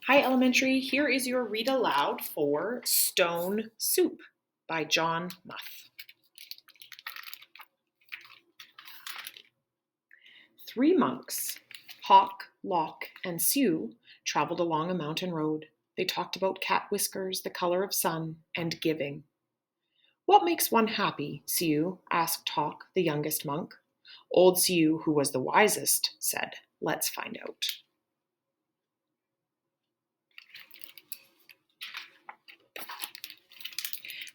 Hi, Elementary. Here is your read aloud for Stone Soup by John Muth. 3 monks, Hawk, Lock, and Sue, traveled along a mountain road. They talked about cat whiskers, the color of sun, and giving. What makes one happy, Sue? Asked Hawk, the youngest monk. Old Sue, who was the wisest, said, Let's find out.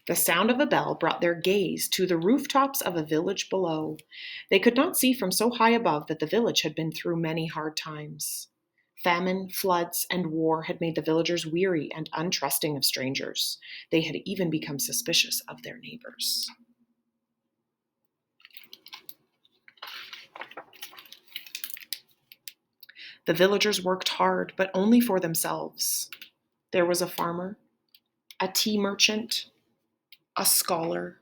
The sound of a bell brought their gaze to the rooftops of a village below. They could not see from so high above that the village had been through many hard times. Famine, floods, and war had made the villagers weary and untrusting of strangers. They had even become suspicious of their neighbors. The villagers worked hard, but only for themselves. There was a farmer, a tea merchant, a scholar,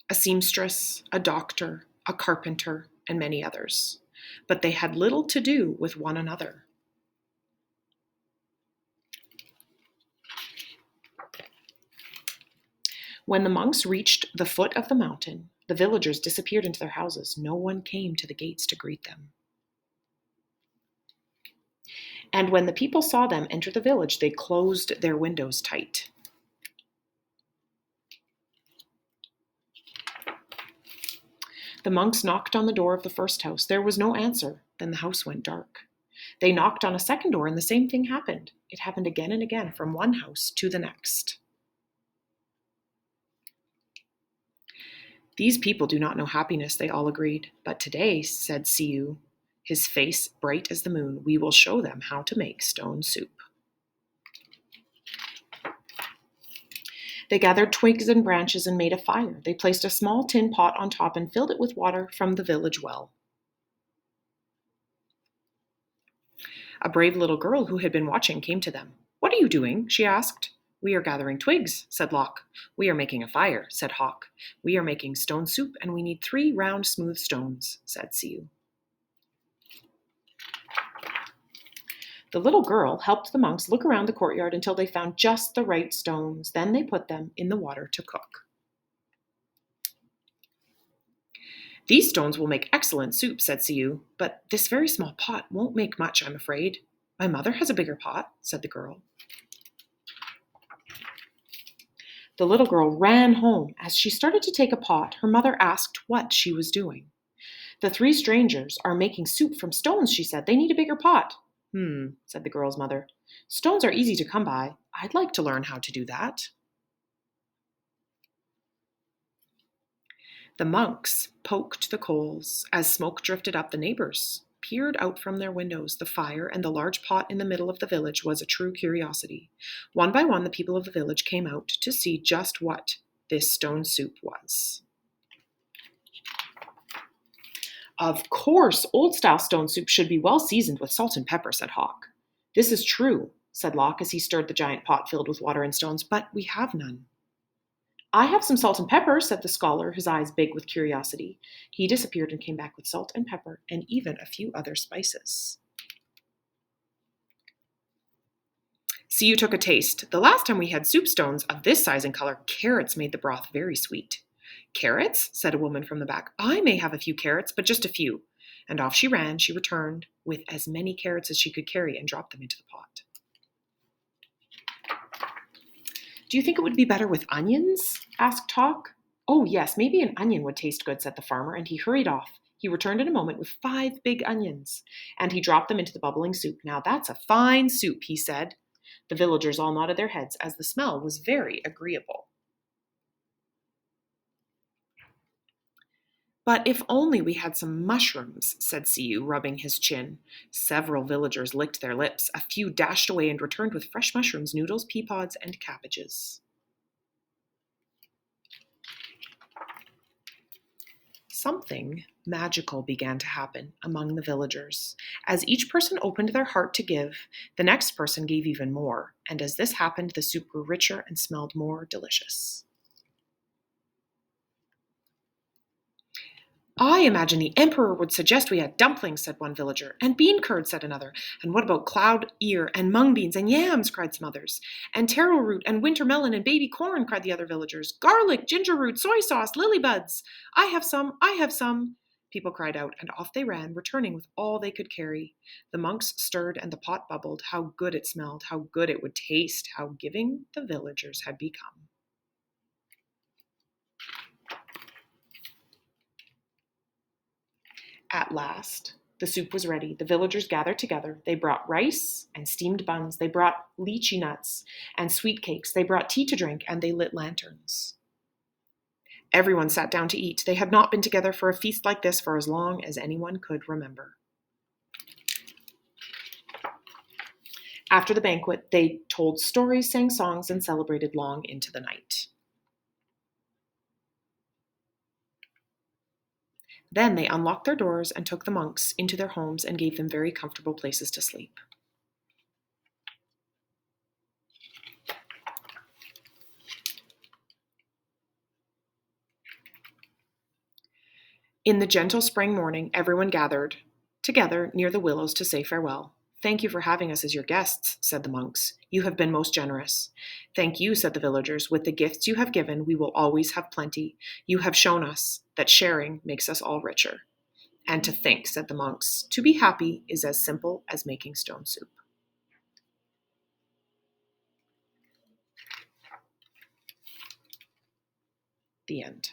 a seamstress, a doctor, a carpenter, and many others. But they had little to do with one another. When the monks reached the foot of the mountain, the villagers disappeared into their houses. No one came to the gates to greet them. And when the people saw them enter the village, they closed their windows tight. The monks knocked on the door of the first house. There was no answer. Then the house went dark. They knocked on a second door, and the same thing happened. It happened again and again from one house to the next. These people do not know happiness, they all agreed. But today, said Siu, his face bright as the moon, we will show them how to make stone soup. They gathered twigs and branches and made a fire. They placed a small tin pot on top and filled it with water from the village well. A brave little girl who had been watching came to them. What are you doing? She asked. We are gathering twigs, said Lock. We are making a fire, said Hawk. We are making stone soup, and we need 3 round, smooth stones, said Siu. The little girl helped the monks look around the courtyard until they found just the right stones. Then they put them in the water to cook. These stones will make excellent soup, said Siu, but this very small pot won't make much, I'm afraid. My mother has a bigger pot, said the girl. The little girl ran home. As she started to take a pot, her mother asked what she was doing. The 3 strangers are making soup from stones, she said. They need a bigger pot. Said the girl's mother. Stones are easy to come by. I'd like to learn how to do that. The monks poked the coals. As smoke drifted up, the neighbors peered out from their windows. The fire and the large pot in the middle of the village was a true curiosity. One by one, the people of the village came out to see just what this stone soup was. Of course, old-style stone soup should be well seasoned with salt and pepper, said Hawk. This is true, said Lock as he stirred the giant pot filled with water and stones, but we have none. I have some salt and pepper, said the scholar, his eyes big with curiosity. He disappeared and came back with salt and pepper and even a few other spices. Siu took a taste. The last time we had soup stones of this size and color, carrots made the broth very sweet. Carrots? Said a woman from the back. I may have a few carrots, but just a few. And off she ran. She returned with as many carrots as she could carry and dropped them into the pot. Do you think it would be better with onions? Asked Hawk. Oh, yes, maybe an onion would taste good, said the farmer, and he hurried off. He returned in a moment with 5 big onions, and he dropped them into the bubbling soup. Now that's a fine soup, he said. The villagers all nodded their heads as the smell was very agreeable. But if only we had some mushrooms, said Siu, rubbing his chin. Several villagers licked their lips. A few dashed away and returned with fresh mushrooms, noodles, pea pods, and cabbages. Something magical began to happen among the villagers. As each person opened their heart to give, the next person gave even more, and as this happened, the soup grew richer and smelled more delicious. I imagine the emperor would suggest we had dumplings, said one villager. And bean curd, said another. And what about cloud ear and mung beans and yams, cried some others. And taro root and winter melon and baby corn, cried the other villagers. Garlic, ginger root, soy sauce, lily buds. I have some, I have some. People cried out, and off they ran, returning with all they could carry. The monks stirred, and the pot bubbled. How good it smelled, how good it would taste, how giving the villagers had become. At last, the soup was ready. The villagers gathered together. They brought rice and steamed buns. They brought lychee nuts and sweet cakes. They brought tea to drink, and they lit lanterns. Everyone sat down to eat. They had not been together for a feast like this for as long as anyone could remember. After the banquet, they told stories, sang songs, and celebrated long into the night. Then they unlocked their doors and took the monks into their homes and gave them very comfortable places to sleep. In the gentle spring morning, everyone gathered together near the willows to say farewell. Thank you for having us as your guests, said the monks. You have been most generous. Thank you, said the villagers. With the gifts you have given, we will always have plenty. You have shown us that sharing makes us all richer. And to think, said the monks, to be happy is as simple as making stone soup. The end.